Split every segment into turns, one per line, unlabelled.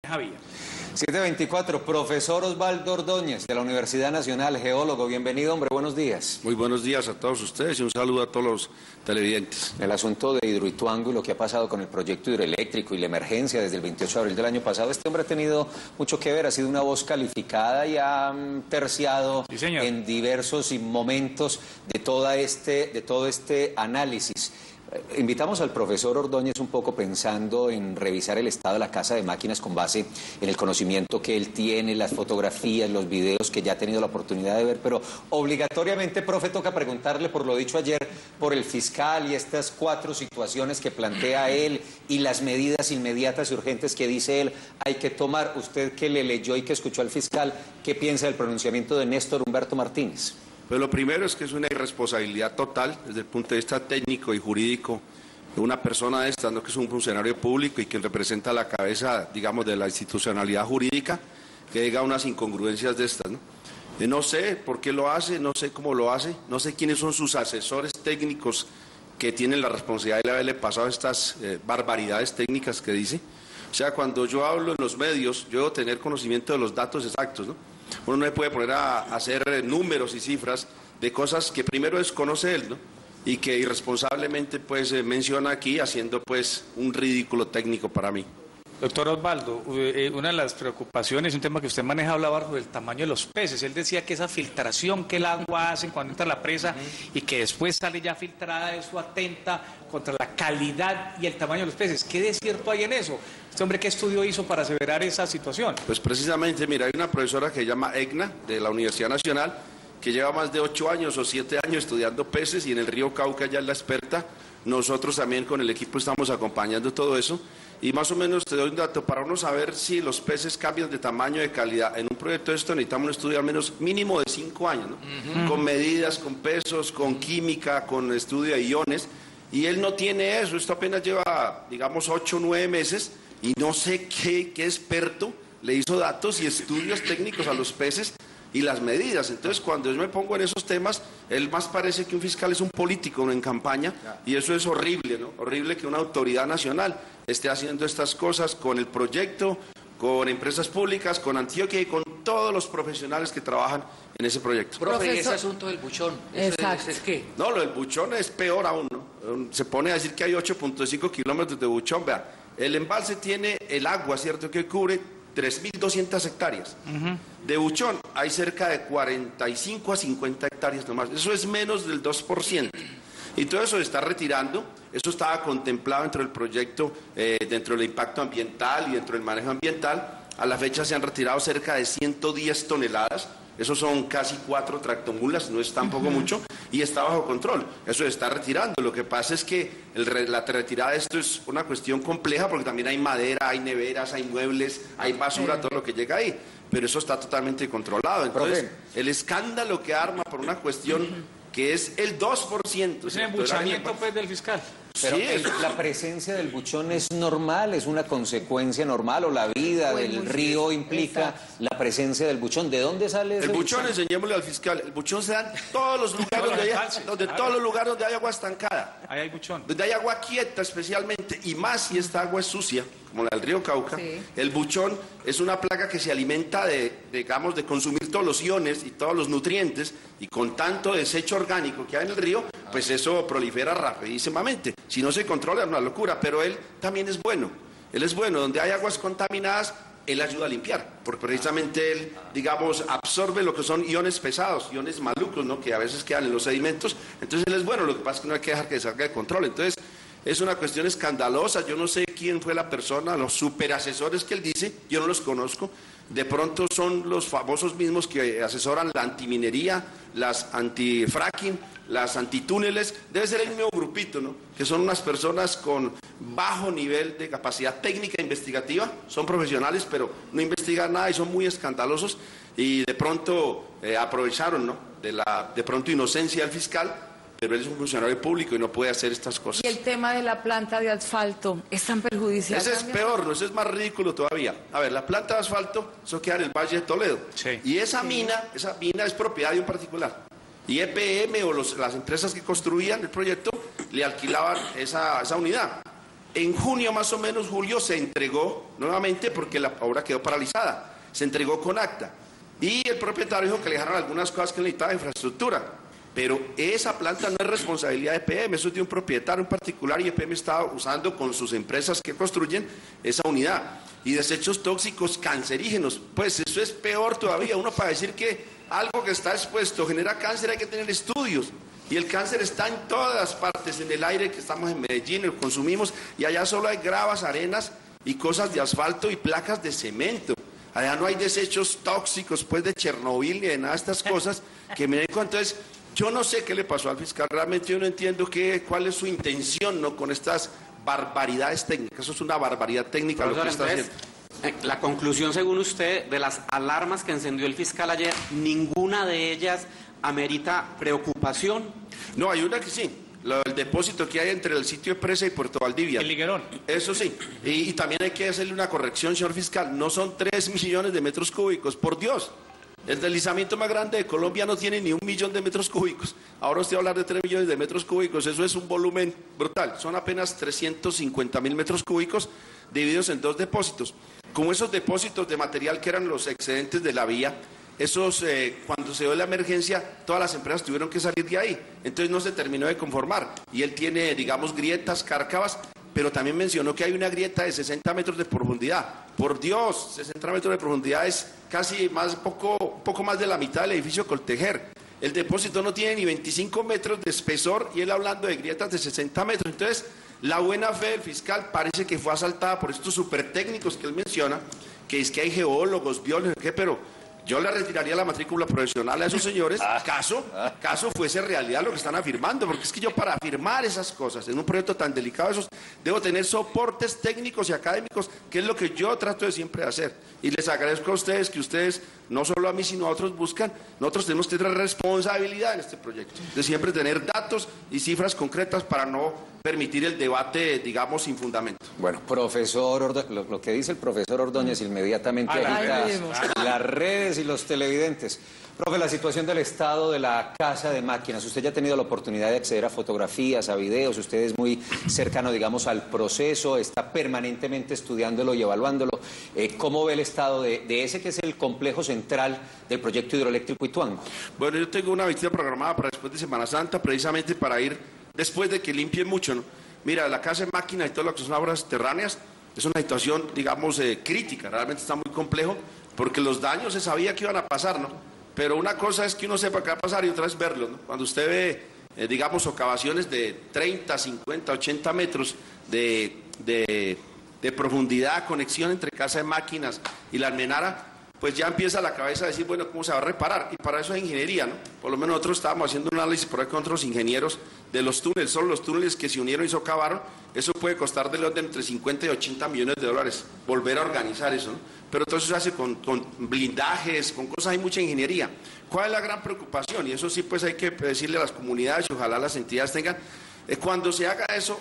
Javier.
724, profesor Osvaldo Ordóñez, de la Universidad Nacional, geólogo. Bienvenido, hombre, buenos días.
Muy buenos días a todos ustedes y un saludo a todos los televidentes.
El asunto de Hidroituango y lo que ha pasado con el proyecto hidroeléctrico y la emergencia desde el 28 de abril del año pasado, este hombre ha tenido mucho que ver, ha sido una voz calificada y ha terciado en diversos momentos de todo este análisis. Invitamos al profesor Ordóñez un poco pensando en revisar el estado de la casa de máquinas con base en el conocimiento que él tiene, las fotografías, los videos que ya ha tenido la oportunidad de ver, pero obligatoriamente, profe, toca preguntarle por lo dicho ayer por el fiscal y estas 4 situaciones que plantea él y las medidas inmediatas y urgentes que dice él hay que tomar. Usted que le leyó y que escuchó al fiscal, ¿qué piensa del pronunciamiento de Néstor Humberto Martínez?
Pues lo primero es que es una irresponsabilidad total desde el punto de vista técnico y jurídico de una persona de esta, ¿no?, que es un funcionario público y que representa la cabeza, digamos, de la institucionalidad jurídica, que diga unas incongruencias de estas, ¿no? No sé por qué lo hace, no sé cómo lo hace, no sé quiénes son sus asesores técnicos que tienen la responsabilidad de haberle pasado estas barbaridades técnicas que dice. O sea, cuando yo hablo en los medios, yo debo tener conocimiento de los datos exactos, ¿no? Uno no se puede poner a hacer números y cifras de cosas que primero desconoce él, ¿no?, y que irresponsablemente pues menciona aquí, haciendo pues un ridículo técnico para mí.
Doctor Osvaldo, una de las preocupaciones, un tema que usted maneja, hablaba del tamaño de los peces. Él decía que esa filtración que el agua hace cuando entra a la presa y que después sale ya filtrada, eso atenta contra la calidad y el tamaño de los peces. ¿Qué de cierto hay en eso? Este hombre, ¿qué estudio hizo para aseverar esa situación?
Pues precisamente, mira, hay una profesora que se llama Egna, de la Universidad Nacional, que lleva más de 8 años o 7 años estudiando peces y en el río Cauca ya es la experta. Nosotros también con el equipo estamos acompañando todo eso. Y más o menos te doy un dato, para uno saber si los peces cambian de tamaño, de calidad. En un proyecto de esto necesitamos un estudio al menos mínimo de 5 años, ¿no? Con medidas, con pesos, con química, con estudio de iones. Y él no tiene eso, esto apenas lleva, digamos, 8 o 9 meses y no sé qué experto le hizo datos y estudios técnicos a los peces y las medidas. Entonces, cuando yo me pongo en esos temas, él más parece que un fiscal es un político, ¿no?, en campaña, y eso es horrible, ¿no? Horrible que una autoridad nacional esté haciendo estas cosas con el proyecto, con empresas públicas, con Antioquia y con todos los profesionales que trabajan en ese proyecto.
Profe, ese asunto del buchón, ¿es qué?
No, lo del buchón es peor aún, ¿no? Se pone a decir que hay 8.5 kilómetros de buchón. Vea, el embalse tiene el agua, ¿cierto?, que cubre 3.200 hectáreas. De buchón hay cerca de 45 a 50 hectáreas nomás. Eso es menos del 2%. Y todo eso se está retirando. Eso estaba contemplado dentro del proyecto, dentro del impacto ambiental y dentro del manejo ambiental. A la fecha se han retirado cerca de 110 toneladas. Eso son casi 4 tractomulas, no es tampoco mucho, y está bajo control. Eso se está retirando. Lo que pasa es que la retirada de esto es una cuestión compleja porque también hay madera, hay neveras, hay muebles, hay basura, todo lo que llega ahí. Pero eso está totalmente controlado. Entonces, el escándalo que arma por una cuestión que es el 2%.
Es el embuchamiento pues del fiscal.
Pero sí, la presencia del buchón es normal, es una consecuencia normal, o la vida del río implica la presencia del buchón. ¿De dónde sale ese
buchón? Enseñémosle al fiscal. El buchón se da en todos los lugares todos los lugares donde hay agua estancada.
Ahí hay buchón.
Donde hay agua quieta especialmente, y más si esta agua es sucia, como la del río Cauca. Sí. El buchón es una plaga que se alimenta de consumir todos los iones y todos los nutrientes, y con tanto desecho orgánico que hay en el río, pues eso prolifera rapidísimamente. Si no se controla es una locura, pero él también es bueno. Él es bueno. Donde hay aguas contaminadas, él ayuda a limpiar, porque precisamente él, digamos, absorbe lo que son iones pesados, iones malucos, ¿no?, que a veces quedan en los sedimentos. Entonces él es bueno, lo que pasa es que no hay que dejar que salga de control. Entonces es una cuestión escandalosa. Yo no sé quién fue la persona, los superasesores que él dice, yo no los conozco. De pronto son los famosos mismos que asesoran la antiminería, las antifracking, las antitúneles. Debe ser el mismo grupito, ¿no?, que son unas personas con bajo nivel de capacidad técnica e investigativa. Son profesionales, pero no investigan nada y son muy escandalosos. Y de pronto aprovecharon, ¿no?, de pronto inocencia del fiscal. Pero él es un funcionario público y no puede hacer estas cosas.
¿Y el tema de la planta de asfalto es tan perjudicial?
Ese es peor, no, ese es más ridículo todavía. A ver, la planta de asfalto, eso queda en el Valle de Toledo.
Sí.
Y esa mina es propiedad de un particular. Y EPM o las empresas que construían el proyecto le alquilaban esa unidad. En junio más o menos, julio, se entregó nuevamente porque la obra quedó paralizada. Se entregó con acta. Y el propietario dijo que le dejaron algunas cosas que necesitaba de infraestructura. Pero esa planta no es responsabilidad de EPM, eso es de un propietario en particular y EPM está usando con sus empresas que construyen esa unidad. Y desechos tóxicos cancerígenos, pues eso es peor todavía. Uno para decir que algo que está expuesto genera cáncer hay que tener estudios. Y el cáncer está en todas partes, en el aire que estamos en Medellín, lo consumimos, y allá solo hay gravas, arenas y cosas de asfalto y placas de cemento. Allá no hay desechos tóxicos, pues de Chernobyl ni de nada de estas cosas que me den cuenta. Entonces, yo no sé qué le pasó al fiscal, realmente yo no entiendo cuál es su intención, ¿no?, con estas barbaridades técnicas. Eso es una barbaridad técnica lo que está haciendo.
La conclusión, según usted, de las alarmas que encendió el fiscal ayer, ninguna de ellas amerita preocupación.
No, hay una que sí, el depósito que hay entre el sitio de presa y Puerto Valdivia.
El liguerón.
Eso sí, y también hay que hacerle una corrección, señor fiscal, no son 3 millones de metros cúbicos, por Dios. El deslizamiento más grande de Colombia no tiene ni 1 millón de metros cúbicos. Ahora usted va a hablar de 3 millones de metros cúbicos, eso es un volumen brutal. Son apenas 350.000 metros cúbicos divididos en 2 depósitos. Como esos depósitos de material que eran los excedentes de la vía, esos, cuando se dio la emergencia, todas las empresas tuvieron que salir de ahí. Entonces no se terminó de conformar. Y él tiene, digamos, grietas, cárcavas, pero también mencionó que hay una grieta de 60 metros de profundidad. Por Dios, 60 metros de profundidad es casi poco más de la mitad del edificio Coltejer. El depósito no tiene ni 25 metros de espesor y él hablando de grietas de 60 metros. Entonces, la buena fe del fiscal parece que fue asaltada por estos super técnicos que él menciona, que es que hay geólogos, biólogos, ¿qué? Pero yo le retiraría la matrícula profesional a esos señores, caso fuese realidad lo que están afirmando, porque es que yo para afirmar esas cosas en un proyecto tan delicado esos, debo tener soportes técnicos y académicos, que es lo que yo trato de siempre hacer. Y les agradezco a ustedes que ustedes, no solo a mí, sino a otros buscan, nosotros tenemos que tener responsabilidad en este proyecto, de siempre tener datos y cifras concretas para no permitir el debate, digamos, sin fundamento.
Bueno, profesor, lo que dice el profesor Ordóñez inmediatamente agita las redes y los televidentes. Profe, la situación del estado de la casa de máquinas, usted ya ha tenido la oportunidad de acceder a fotografías, a videos, usted es muy cercano, digamos, al proceso, está permanentemente estudiándolo y evaluándolo. ¿Cómo ve el estado de ese que es el complejo central del proyecto hidroeléctrico Ituango?
Bueno, yo tengo una visita programada para después de Semana Santa, precisamente para ir después de que limpien mucho, ¿no? Mira, la casa de máquinas y todo lo que son obras subterráneas es una situación, digamos, crítica, realmente está muy complejo, porque los daños se sabía que iban a pasar, ¿no? Pero una cosa es que uno sepa qué va a pasar y otra es verlo, ¿no? Cuando usted ve, digamos, excavaciones de 30, 50, 80 metros de profundidad, conexión entre casa de máquinas y la almenara, pues ya empieza la cabeza a decir, bueno, ¿cómo se va a reparar? Y para eso es ingeniería, ¿no? Por lo menos nosotros estábamos haciendo un análisis por ahí con otros ingenieros de los túneles, solo los túneles que se unieron y socavaron, eso puede costar del orden entre 50 y 80 millones de dólares, volver a organizar eso, ¿no? Pero todo eso se hace con blindajes, con cosas, hay mucha ingeniería. ¿Cuál es la gran preocupación? Y eso sí, pues hay que decirle a las comunidades y ojalá las entidades tengan, cuando se haga eso,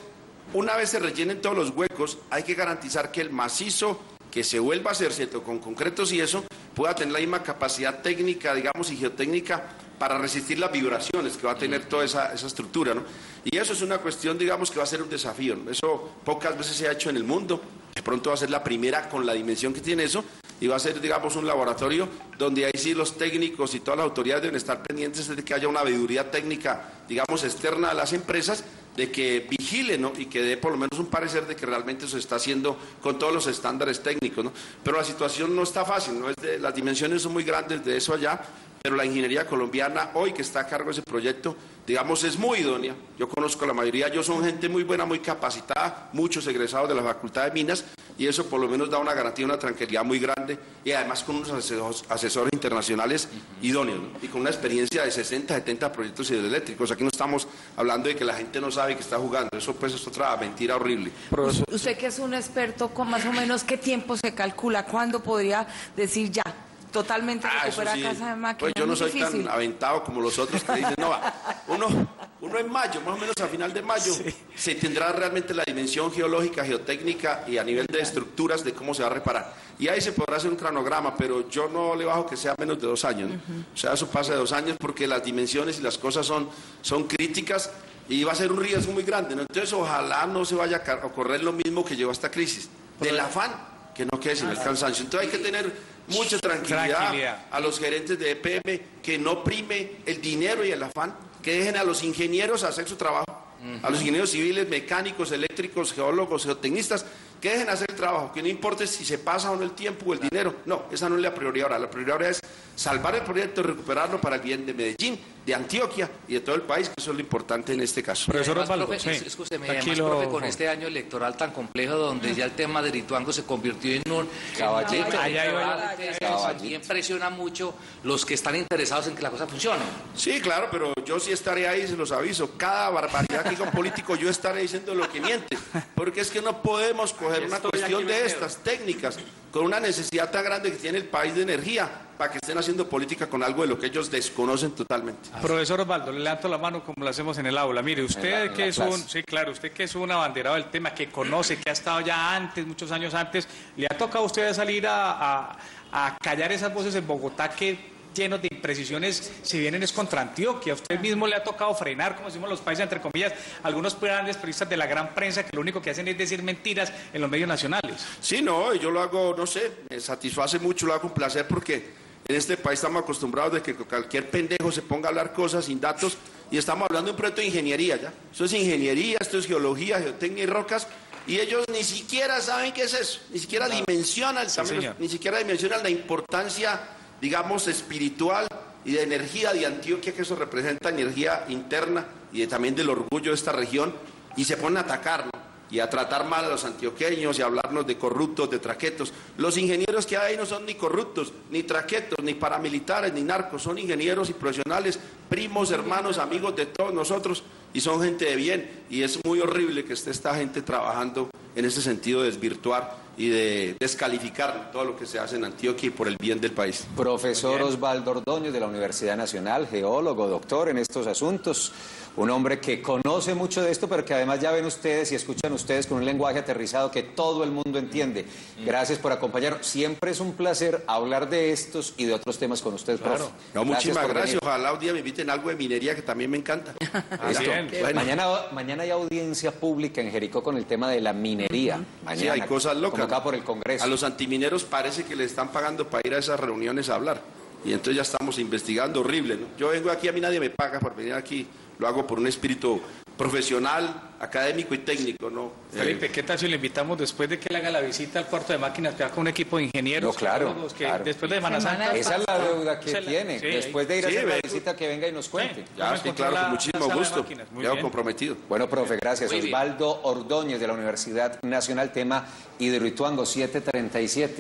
una vez se rellenen todos los huecos, hay que garantizar que el macizo que se vuelva a hacer, ¿cierto?, con concretos y eso, pueda tener la misma capacidad técnica, digamos, y geotécnica para resistir las vibraciones que va a tener toda esa estructura, ¿no? Y eso es una cuestión, digamos, que va a ser un desafío, ¿no? Eso pocas veces se ha hecho en el mundo, de pronto va a ser la primera con la dimensión que tiene eso, y va a ser, digamos, un laboratorio donde ahí sí los técnicos y todas las autoridades deben estar pendientes de que haya una veeduría técnica, digamos, externa a las empresas, de que vigile, ¿no? Y que dé por lo menos un parecer de que realmente se está haciendo con todos los estándares técnicos, ¿no? Pero la situación no está fácil, ¿no? Las dimensiones son muy grandes de eso allá, pero la ingeniería colombiana hoy que está a cargo de ese proyecto, digamos, es muy idónea. Yo conozco a la mayoría, yo son gente muy buena, muy capacitada, muchos egresados de la Facultad de Minas, y eso por lo menos da una garantía, una tranquilidad muy grande, y además con unos asesores internacionales idóneos, ¿no? Y con una experiencia de 60, 70 proyectos hidroeléctricos. Aquí no estamos hablando de que la gente no sabe que está jugando, eso pues es otra mentira horrible.
Usted que es un experto, con más o menos qué tiempo se calcula, ¿cuándo podría decir ya? Totalmente recupera
sí.
Casa de máquinas.
Pues yo no soy
difícil.
tan aventado como los otros que dicen, no, uno en mayo, más o menos a final de mayo, se tendrá realmente la dimensión geológica, geotécnica y a nivel de estructuras de cómo se va a reparar. Y ahí se podrá hacer un cronograma, pero yo no le bajo que sea menos de 2 años, ¿no? O sea, eso pasa de 2 años porque las dimensiones y las cosas son críticas. y va a ser un riesgo muy grande, ¿no? Entonces ojalá no se vaya a ocurrir lo mismo que llevó a esta crisis, del afán, que no quede sin el cansancio. Entonces hay que tener mucha tranquilidad a los gerentes de EPM, que no prime el dinero y el afán, que dejen a los ingenieros hacer su trabajo, a los ingenieros civiles, mecánicos, eléctricos, geólogos, geotecnistas, que dejen hacer el trabajo, que no importe si se pasa o no el tiempo o el dinero. No, esa no es la prioridad ahora. La prioridad ahora es salvar el proyecto y recuperarlo para el bien de Medellín, de Antioquia y de todo el país, que eso es lo importante en este caso.
Profesor Osvaldo, escúcheme, además, profe, con este año electoral tan complejo, donde ya el tema de Hidroituango se convirtió en un caballito, también presiona mucho los que están interesados en que la cosa funcione.
Sí, claro, pero yo sí estaré ahí, se los aviso. Cada barbaridad que diga un político, yo estaré diciendo lo que miente, porque es que no podemos coger una cuestión de estas técnicas con una necesidad tan grande que tiene el país de energía para que estén haciendo política con algo de lo que ellos desconocen totalmente.
Profesor Osvaldo, le levanto la mano como lo hacemos en el aula. Mire, usted que es un, sí, claro, usted que es un abanderado del tema, que conoce, que ha estado ya antes, muchos años antes, ¿le ha tocado a usted salir a callar esas voces en Bogotá que llenos de imprecisiones si vienen es contra Antioquia? Usted mismo le ha tocado frenar, como decimos los países, entre comillas, algunos grandes periodistas de la gran prensa que lo único que hacen es decir mentiras en los medios nacionales.
Sí, no, yo lo hago, no sé, me satisface mucho, lo hago con placer, porque en este país estamos acostumbrados de que cualquier pendejo se ponga a hablar cosas sin datos, y estamos hablando de un proyecto de ingeniería, ¿ya? Esto es ingeniería, esto es geología, geotecnia y rocas, y ellos ni siquiera saben qué es eso, ni siquiera dimensionan, ni siquiera dimensionan la importancia, digamos, espiritual y de energía de Antioquia, que eso representa energía interna y también del orgullo de esta región, y se ponen a atacarnos y a tratar mal a los antioqueños y a hablarnos de corruptos, de traquetos. Los ingenieros que hay no son ni corruptos, ni traquetos, ni paramilitares, ni narcos, son ingenieros y profesionales, primos, hermanos, amigos de todos nosotros, y son gente de bien, y es muy horrible que esté esta gente trabajando en ese sentido de desvirtuar y de descalificar todo lo que se hace en Antioquia y por el bien del país.
Profesor Osvaldo Ordóñez de la Universidad Nacional, geólogo, doctor en estos asuntos, un hombre que conoce mucho de esto, pero que además ya ven ustedes y escuchan ustedes con un lenguaje aterrizado que todo el mundo entiende. Gracias por acompañarnos. Siempre es un placer hablar de estos y de otros temas con ustedes, profe.
No, muchísimas gracias. Ojalá un día me inviten algo de minería, que también me encanta.
Bueno. Mañana hay audiencia pública en Jericó con el tema de la minería. Mañana,
sí, hay cosas locas.
Acá por el Congreso.
A los antimineros parece que les están pagando para ir a esas reuniones a hablar. Y entonces ya estamos investigando, horrible, ¿no? Yo vengo aquí, a mí nadie me paga por venir aquí. Lo hago por un espíritu profesional, académico y técnico, ¿no?
Felipe, ¿qué tal si le invitamos después de que le haga la visita al cuarto de máquinas, que va con un equipo de ingenieros?
No, claro,
claro. Después de Semana Santa.
Esa es la deuda que tiene. Sí, después de ir a hacer la visita, que venga y nos cuente.
Sí, claro, con muchísimo gusto. Ya comprometido.
Bueno, profe, gracias. Osvaldo Ordóñez de la Universidad Nacional, tema Hidroituango 737.